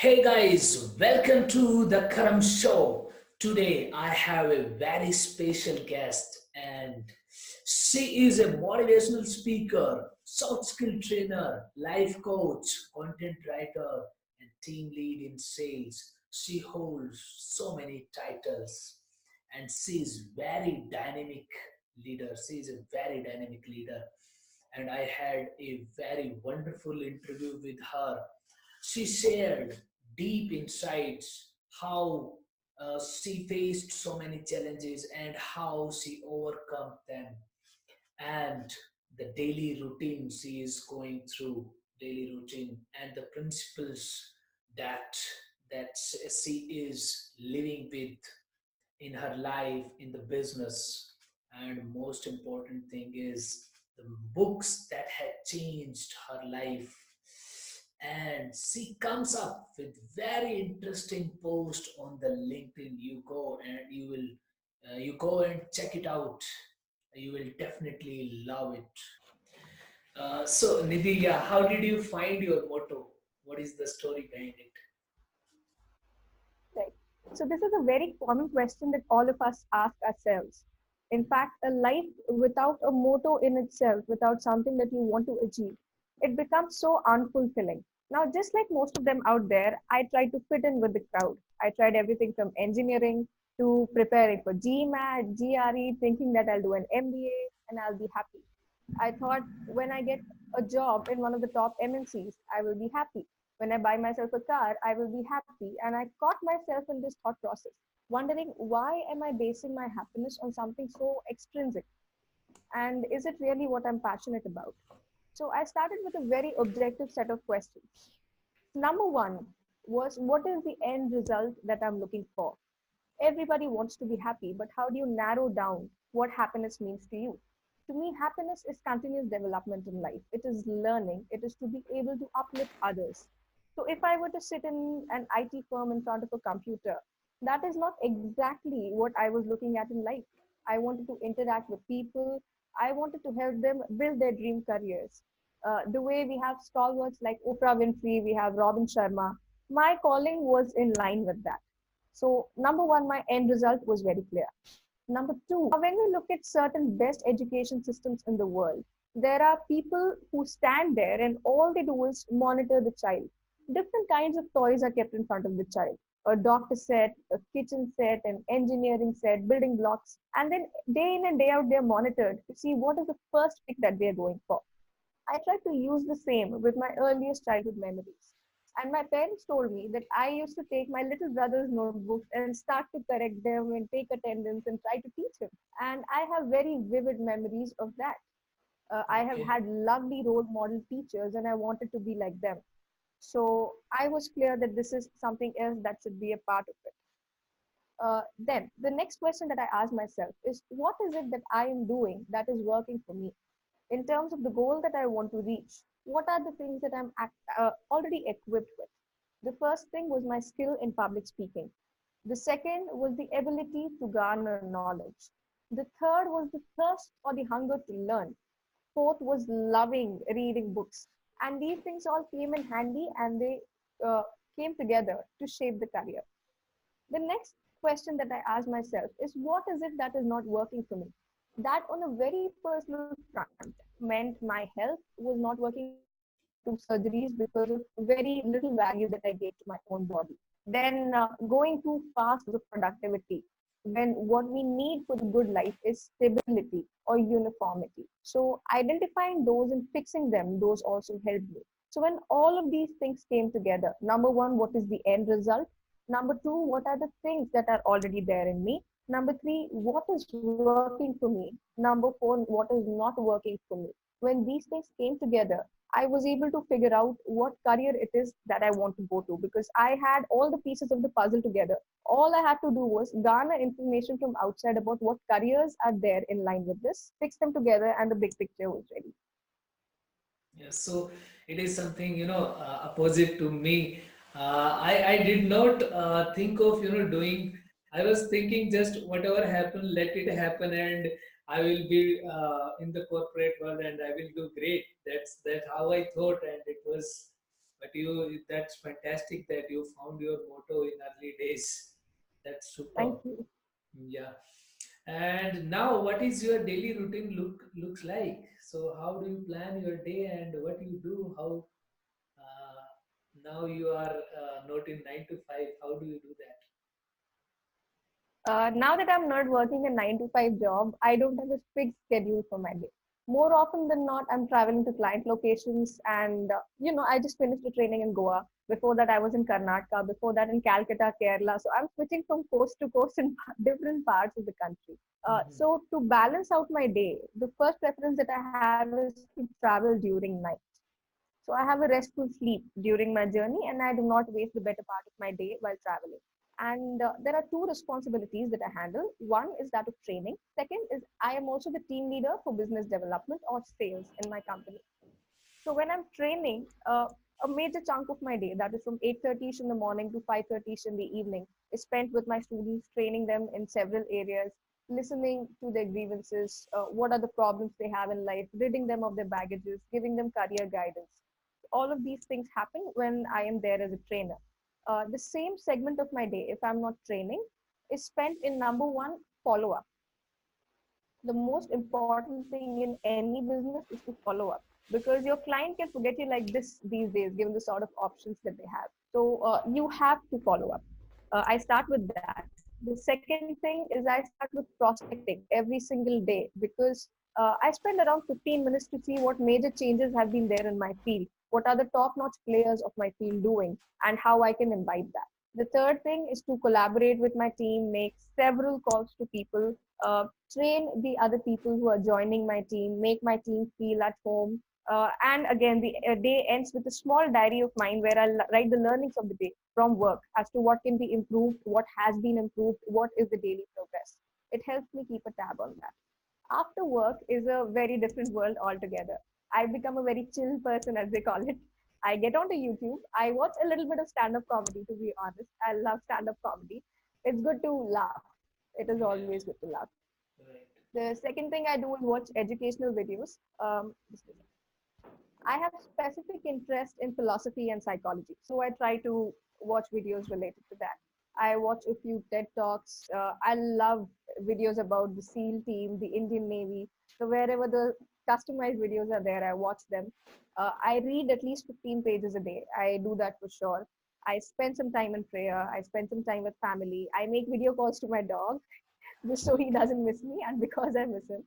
Hey guys, welcome to the Karam Show. Today I have a very special guest, and she is a motivational speaker, soft skill trainer, life coach, content writer, and team lead in sales. She holds so many titles, and she is very dynamic leader. She is a very dynamic leader, and I had a very wonderful interview with her. She shared deep insights how she faced so many challenges and how she overcome them, and the daily routine she is going through, daily routine, and the principles that she is living with in her life, in the business. And most important thing is the books that had changed her life. And she comes up with very interesting post on the LinkedIn. You go and you go and check it out. You will definitely love it. So Nidhi, yeah, how did you find your motto? What is the story behind it? Right. So this is a very common question that all of us ask ourselves. In fact, a life without a motto in itself, without something that you want to achieve, it becomes so unfulfilling. Now, just like most of them out there, I tried to fit in with the crowd. I tried everything from engineering to preparing for GMAT, GRE, thinking that I'll do an MBA and I'll be happy. I thought when I get a job in one of the top MNCs, I will be happy. When I buy myself a car, I will be happy. And I caught myself in this thought process, wondering why am I basing my happiness on something so extrinsic? And is it really what I'm passionate about? So I started with a very objective set of questions. Number one was, what is the end result that I'm looking for? Everybody wants to be happy, but how do you narrow down what happiness means to you? To me, happiness is continuous development in life. It is learning, it is to be able to uplift others. So, if I were to sit in an IT firm in front of a computer, that is not exactly what I was looking at in life. I wanted to interact with people, I wanted to help them build their dream careers. The way we have stalwarts like Oprah Winfrey, we have Robin Sharma, my calling was in line with that. So, number one, my end result was very clear. Number two, when we look at certain best education systems in the world, there are people who stand there and all they do is monitor the child. Different kinds of toys are kept in front of the child. A doctor set, a kitchen set, an engineering set, building blocks. And then day in and day out, they're monitored to see what is the first pick that they're going for. I tried to use the same with my earliest childhood memories. And my parents told me that I used to take my little brother's notebooks and start to correct them and take attendance and try to teach him. And I have very vivid memories of that. I have Okay. had lovely role model teachers and I wanted to be like them. So I was clear that this is something else that should be a part of it. Then the next question that I asked myself is, what is it that I am doing that is working for me? In terms of the goal that I want to reach, what are the things that already equipped with? The first thing was my skill in public speaking. The second was the ability to garner knowledge. The third was the thirst or the hunger to learn. Fourth was loving reading books. And these things all came in handy and they uh, came together to shape the career. The next question that I asked myself is, what is it that is not working for me? That on a very personal front meant my health was not working out. I had to do surgeries because of very little value that I gave to my own body. Then going too fast with productivity, when what we need for the good life is stability or uniformity. So identifying those and fixing them, those also helped me. So when all of these things came together, number one, what is the end result? Number two, what are the things that are already there in me? Number three, what is working for me? Number four, what is not working for me? When these things came together, I was able to figure out what career it is that I want to go to because I had all the pieces of the puzzle together. All I had to do was garner information from outside about what careers are there in line with this, fix them together, and the big picture was ready. Yeah, so it is something, opposite to me. I did not think of, doing. I was thinking just whatever happen, let it happen, and I will be in the corporate world, and I will do great. That's how I thought, and it was. But That's fantastic that you found your motto in early days. That's super. Thank you. Yeah. And now, what is your daily routine looks like? So, how do you plan your day and what you do? How uh, now you are not in 9 to 5? How do you do that? Now that I'm not working a 9 to 5 job, I don't have a fixed schedule for my day. More often than not, I'm traveling to client locations, and I just finished a training in Goa. Before that, I was in Karnataka. Before that, in Calcutta, Kerala. So I'm switching from coast to coast in different parts of the country. Hmm. So to balance out my day, the first preference that I have is to travel during night. So I have a restful sleep during my journey, and I do not waste the better part of my day while traveling. And there are two responsibilities that I handle. One is that of training. Second is I am also the team leader for business development or sales in my company. So when I'm training, a major chunk of my day, that is from 8:30 in the morning to 5:30 in the evening, is spent with my students, training them in several areas, listening to their grievances, what are the problems they have in life, ridding them of their baggages, giving them career guidance. All of these things happen when I am there as a trainer. The same segment of my day, if I'm not training, is spent in number one, follow up. The most important thing in any business is to follow up, because your client can forget you like this these days given the sort of options that they have. So you have to follow up. I start with that. The second thing is I start with prospecting every single day, because I spend around 15 minutes to see what major changes have been there in my field, what are the top notch players of my field doing, and how I can imbibe that. The third thing is to collaborate with my team, make several calls to people, train the other people who are joining my team, make my team feel at home. And again, the day ends with a small diary of mine where I'll write the learnings of the day from work as to what can be improved, what has been improved, what is the daily progress. It helps me keep a tab on that. After work is a very different world altogether. I become a very chill person, as they call it. I get onto YouTube. I watch a little bit of stand up comedy, to be honest. I love stand up comedy. It's good to laugh. It is always Right, good to laugh. right. The second thing I do is watch educational videos. I have specific interest in philosophy and psychology, so I try to watch videos related to that. I watch a few TED talks. I love videos about the SEAL team, the Indian Navy. So wherever the customized videos are there, I watch them. I read at least 15 pages a day. I do that for sure. I spend some time in prayer. I spend some time with family. I make video calls to my dog just so he doesn't miss me and because I miss him.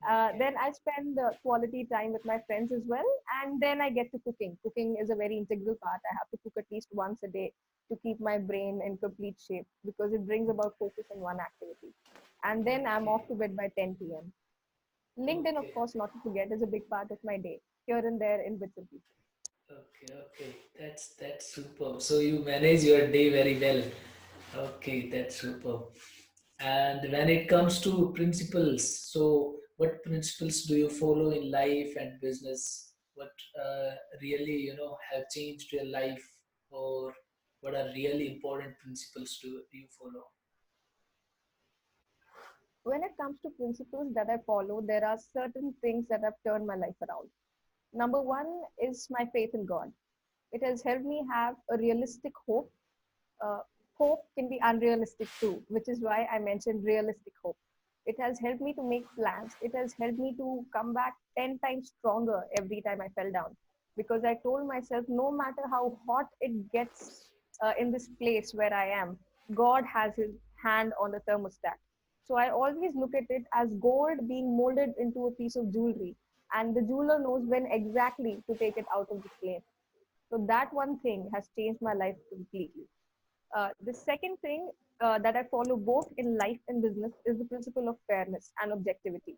Then Okay. I spend quality time with my friends as well. And then I get to cooking. Cooking is a very integral part. I have to cook at least once a day to keep my brain in complete shape because it brings about focus in one activity. And then I'm Okay. off to bed by 10 p.m. LinkedIn, of Okay. course, not to forget, is a big part of my day, here and there in bits and pieces. Okay. Okay. That's superb. So you manage your day very well. Okay, that's superb. And when it comes to principles, so what principles do you follow in life and business? What really, have changed your life, or what are really important principles do you follow? When it comes to principles that I follow, there are certain things that have turned my life around. Number one is my faith in God. It has helped me have a realistic hope. uh, Hope can be unrealistic too, which is why I mentioned realistic hope. It has helped me to make plans. It has helped me to come back 10 times stronger every time I fell down. Because I told myself, no matter how hot it gets in this place where I am, God has his hand on the thermostat. So I always look at it as gold being molded into a piece of jewelry, and the jeweler knows when exactly to take it out of the flame. So that one thing has changed my life completely. The second thing that I follow both in life and business is the principle of fairness and objectivity.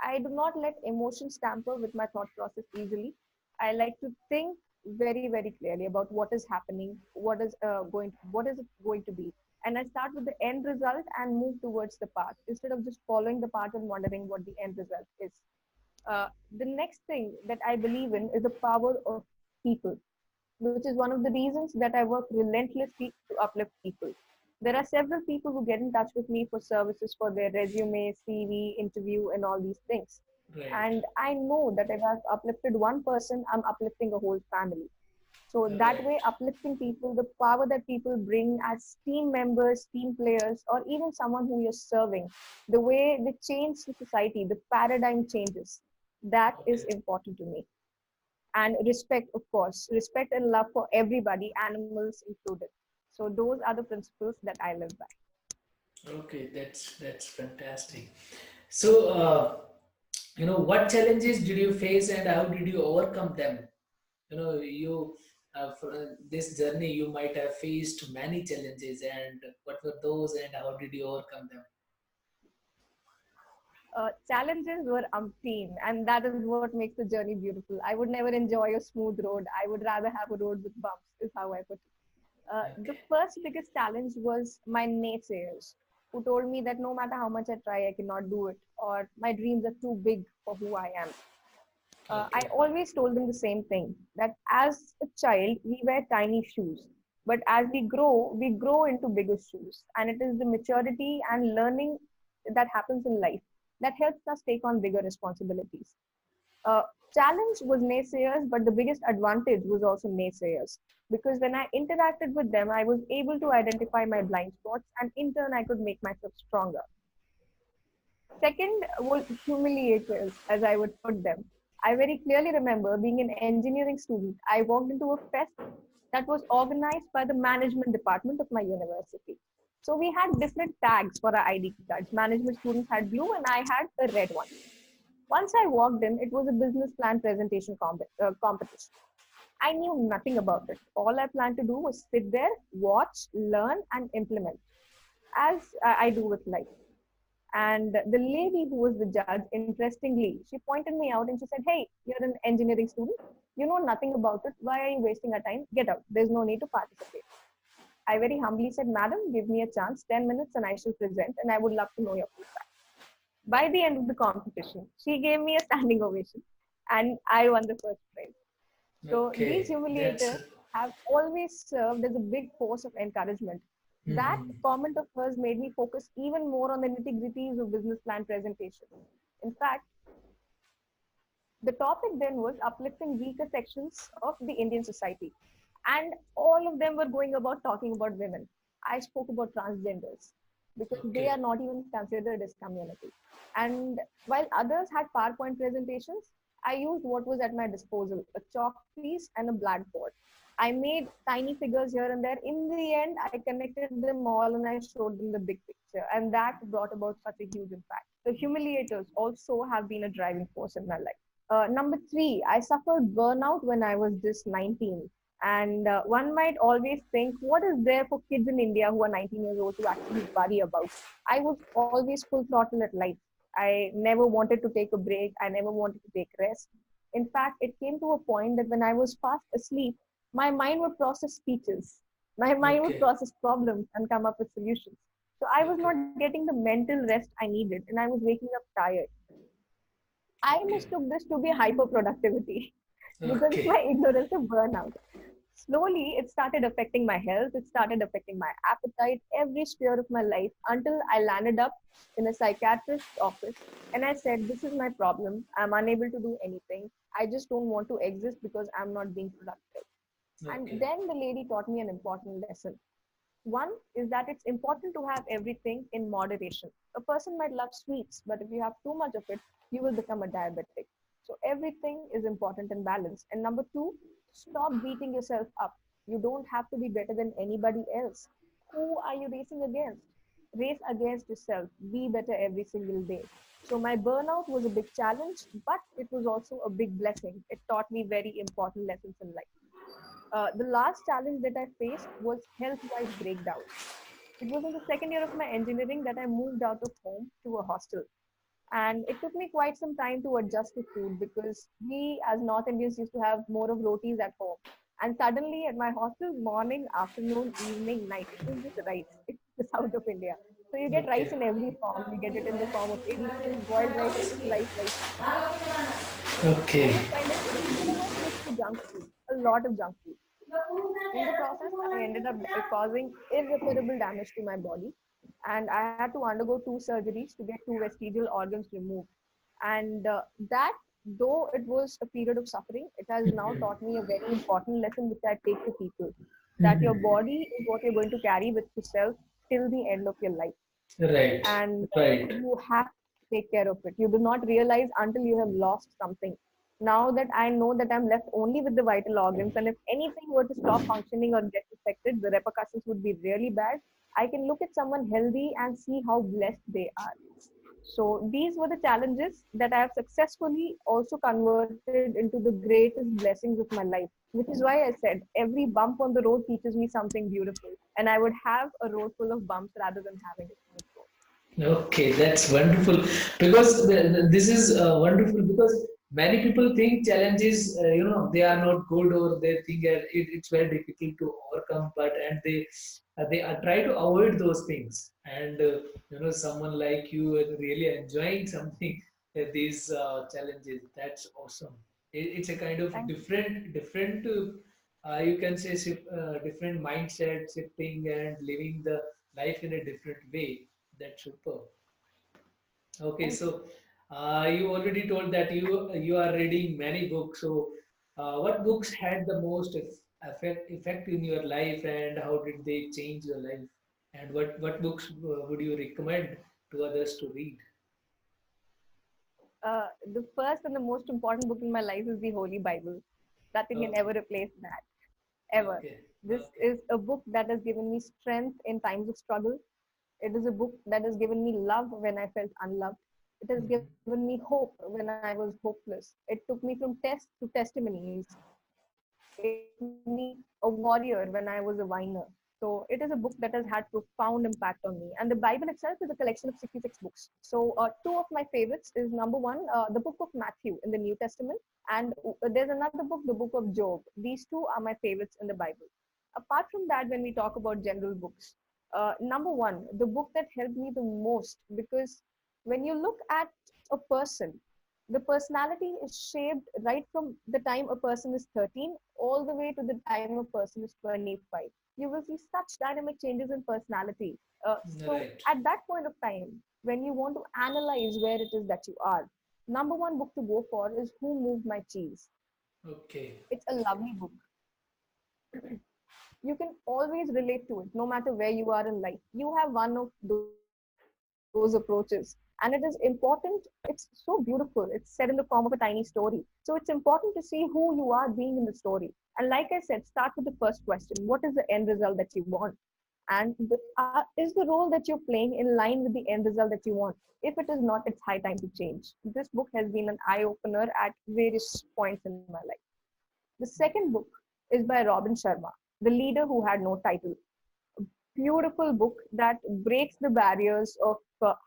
I do not let emotions tamper with my thought process easily. I like to think very, very clearly about what is happening, what is it going to be, and I start with the end result and move towards the path instead of just following the path and wondering what the end result is. The next thing that I believe in is the power of people, which is one of the reasons that I work relentlessly to uplift people. There are several people who get in touch with me for services for their resume, CV, interview, and all these things. Right. And I know that if I've uplifted one person, I'm uplifting a whole family. So that Right. way, uplifting people, the power that people bring as team members, team players, or even someone who you're serving, the way they change the society, the paradigm changes. That is Okay. important to me. And respect, of course, respect and love for everybody, animals included. So those are the principles that I live by. Okay, that's fantastic. So, what challenges did you face and how did you overcome them? You for this journey, you might have faced many challenges, and what were those, and how did you overcome them? Challenges were umpteen, and that is what makes the journey beautiful. I would never enjoy a smooth road. I would rather have a road with bumps, is how I put it. The Okay, first biggest challenge was my naysayers, who told me that no matter how much I try, I cannot do it, or my dreams are too big for who I am. I okay, always told them the same thing, that as a child, we wear tiny shoes. But as we grow into bigger shoes. And it is the maturity and learning that happens in life that helps us take on bigger responsibilities. Uh, Challenge was naysayers, but the biggest advantage was also naysayers. Because when I interacted with them, I was able to identify my blind spots, and in turn, I could make myself stronger. Second was humiliators, as I would put them. I very clearly remember being an engineering student. I walked into a fest that was organized by the management department of my university. So we had different tags for our ID cards. Management students had blue, and I had a red one. Once I walked in, it was a business plan presentation competition. I knew nothing about it. All I planned to do was sit there, watch, learn, and implement, as I do with life. And the lady who was the judge, interestingly, she pointed me out and she said, "Hey, you're an engineering student. You know nothing about it. Why are you wasting our time? Get out. There's no need to participate." I very humbly said, "Madam, give me a chance, 10 minutes, and I shall present, and I would love to know your feedback." By the end of the competition, she gave me a standing ovation, and I won the first prize. So these okay. That's humiliators have always served as a big force of encouragement. That mhm. comment of hers made me focus even more on the nitty-gritties of business plan presentation. In fact, the topic then was uplifting weaker sections of the Indian society. And all of them were going about talking about women. I spoke about transgenders because they are Okay, not even considered as community. And while others had PowerPoint presentations, I used what was at my disposal, a chalk piece and a blackboard. I made tiny figures here and there. In the end, I connected them all and I showed them the big picture. And that brought about such a huge impact. The humiliators also have been a driving force in my life. Number three, I suffered burnout when I was just 19. And one might always think, what is there for kids in India who are 19 years old to actually worry about? I was always full throttle at life. I never wanted to take a break. I never wanted to take rest. In fact, it came to a point that when I was fast asleep, my mind would process speeches. My mind would okay, process problems and come up with solutions. So I was okay, not getting the mental rest I needed, and I was waking up tired. I okay, mistook this to be hyper productivity because of my okay, ignorance of burnout. Slowly, it started affecting my health, it started affecting my appetite, every sphere of my life until I landed up in a psychiatrist's office and I said, "This is my problem. I'm unable to do anything. I just don't want to exist because I'm not being productive." And okay, then the lady taught me an important lesson. One is that it's important to have everything in moderation. A person might love sweets, but if you have too much of it, you will become a diabetic. So everything is important and balanced. And number two, stop beating yourself up. You don't have to be better than anybody else. Who are you racing against? Race against yourself. Be better every single day. So my burnout was a big challenge, but it was also a big blessing. It taught me very important lessons in life. The last challenge that I faced was health-wise breakdowns. It was in the second year of my engineering that I moved out of home to a hostel. And it took me quite some time to adjust to food because we as North Indians used to have more of rotis at home. And suddenly at my hostel, morning, afternoon, evening, night, it was just rice. It's the south of India. So you get rice okay, in every form. You get it in the form of idlis, boiled rice, or just rice. okay, And I find it then I switched to junk food, a lot of junk food. In the process, I ended up causing irreparable damage to my body, and I had to undergo two surgeries to get two vestigial organs removed. And that though it was a period of suffering, it has now taught me a very important lesson which I take to people, that your body is what you're going to carry with yourself till the end of your life. Right, And right. you have to take care of it. You do not realize until you have lost something. Now that I know that I'm left only with the vital organs, and if anything were to stop functioning or get affected, the repercussions would be really bad. I can look at someone healthy and see how blessed they are. So these were the challenges that I have successfully also converted into the greatest blessings of my life, which is why I said every bump on the road teaches me something beautiful, and I would have a road full of bumps rather than having a smooth road. Okay, that's wonderful because this is wonderful because many people think challenges, they are not good or they think it's very difficult to overcome, but and they are try to avoid those things. And someone like you is really enjoying something these challenges. That's awesome. It's a kind of Thank you. different. You can say different mindset shifting and living the life in a different way. That's super. Okay, Thank you. so you already told that you are reading many books. So, what books had the most effect in your life, and how did they change your life? And what books would you recommend to others to read? The first and the most important book in my life is the Holy Bible. Nothing can ever Okay, replace that, ever. okay, This okay. is a book that has given me strength in times of struggle. It is a book that has given me love when I felt unloved. It has Mhm. given me hope when I was hopeless. It took me from tests to testimonies. It made me a warrior when I was a whiner. So it is a book that has had profound impact on me. And the Bible itself is a collection of 66 books. So two of my favorites is number one, the book of Matthew in the New Testament, and there's another book, the book of Job. These two are my favorites in the Bible. Apart from that, when we talk about general books, number one, the book that helped me the most, because when you look at a person, the personality is shaped right from the time a person is 13 all the way to the time a person is 25. You will see such dynamic changes in personality. So Right. at that point of time, when you want to analyze where it is that you are, number one book to go for is Who Moved My Cheese. Okay. It's a lovely book. You can always relate to it no matter where you are in life. You have one of those approaches, and it is important. It's so beautiful. It's said in the form of a tiny story. So it's important to see who you are being in the story. And like I said, start with the first question: what is the end result that you want? And is the role that you're playing in line with the end result that you want? If it is not, it's high time to change. This book has been an eye opener at various points in my life. The second book is by Robin Sharma, The Leader Who Had No Title. Beautiful book that breaks the barriers of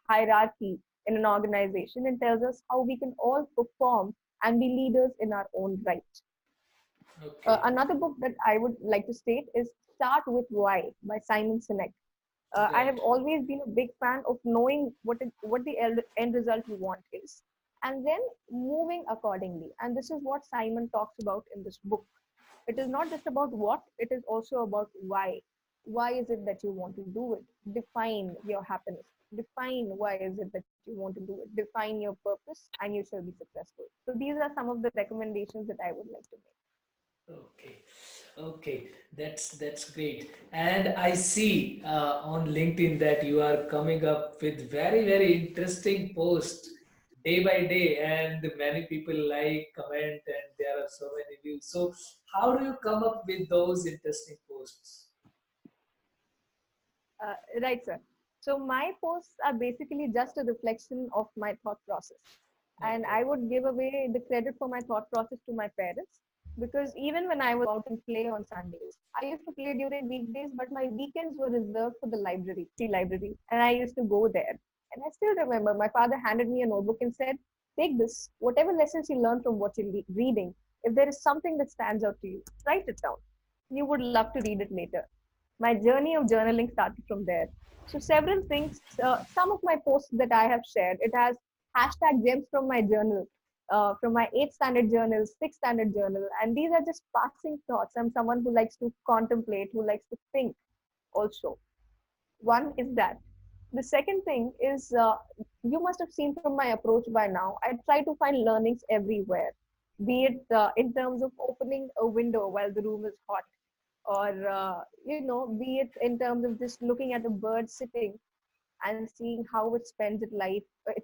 hierarchy in an organization and tells us how we can all perform and be leaders in our own right. Okay. Another book that I would like to state is Start with Why by Simon Sinek. I have Right. always been a big fan of knowing what the end result you want is, and then moving accordingly. And this is what Simon talks about in this book. It is not just about what, it is also about why. Why is it that you want to do it? Define your happiness. Define why is it that you want to do it. Define your purpose, and you shall be successful. So these are some of the recommendations that I would like to make. Okay, okay, that's great. And I see on LinkedIn that you are coming up with very interesting posts day by day, and many people like, comment, and there are so many views. So, how do you come up with those interesting posts? Right, sir. So my posts are basically just a reflection of my thought process. And I Okay, would give away the credit for my thought process to my parents, because even when I was out and play on Sundays, I used to play during weekdays, but my weekends were reserved for the library, free library, and I used to go there. And I still remember my father handed me a notebook and said, take this, whatever lessons you learn from what you're reading, if there is something that stands out to you, write it down. You would love to read it later. My journey of journaling started from there. So several things, some of my posts that I have shared, it has hashtag gems from my journal, from my 8th standard journal, 6th standard journal, and these are just passing thoughts. I'm someone who likes to contemplate, who likes to think also. One is that. The second thing is, you must have seen from my approach by now, I try to find learnings everywhere, be it in terms of opening a window while the room is hot, or be it in terms of just looking at a bird sitting and seeing how it spends its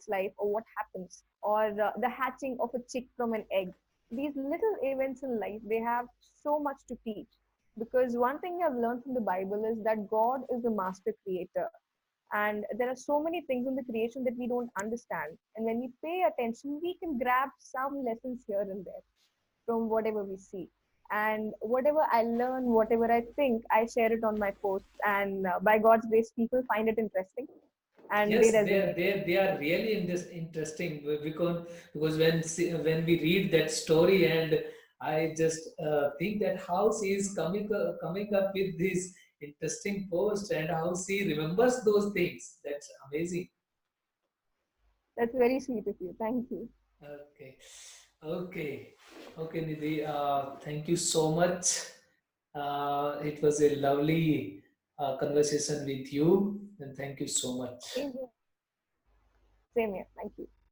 life, or what happens, or the hatching of a chick from an egg. These little events in life, they have so much to teach. Because one thing I've learned from the Bible is that God is the master creator, and there are so many things in the creation that we don't understand. And when we pay attention, we can grab some lessons here and there from whatever we see. And whatever I learn, whatever I think, I share it on my posts. And by God's grace, people find it interesting and they Yes, they are, resonate with they are really in this interesting because when we read that story, and I just think that how she is coming up with this interesting post, and how she remembers those things. That's amazing. it. That's very sweet of you. Thank you. Okay, okay, okay, Nidhi. Thank you so much. It was a lovely conversation with you, and thank you so much. Same here. Same here. Thank you.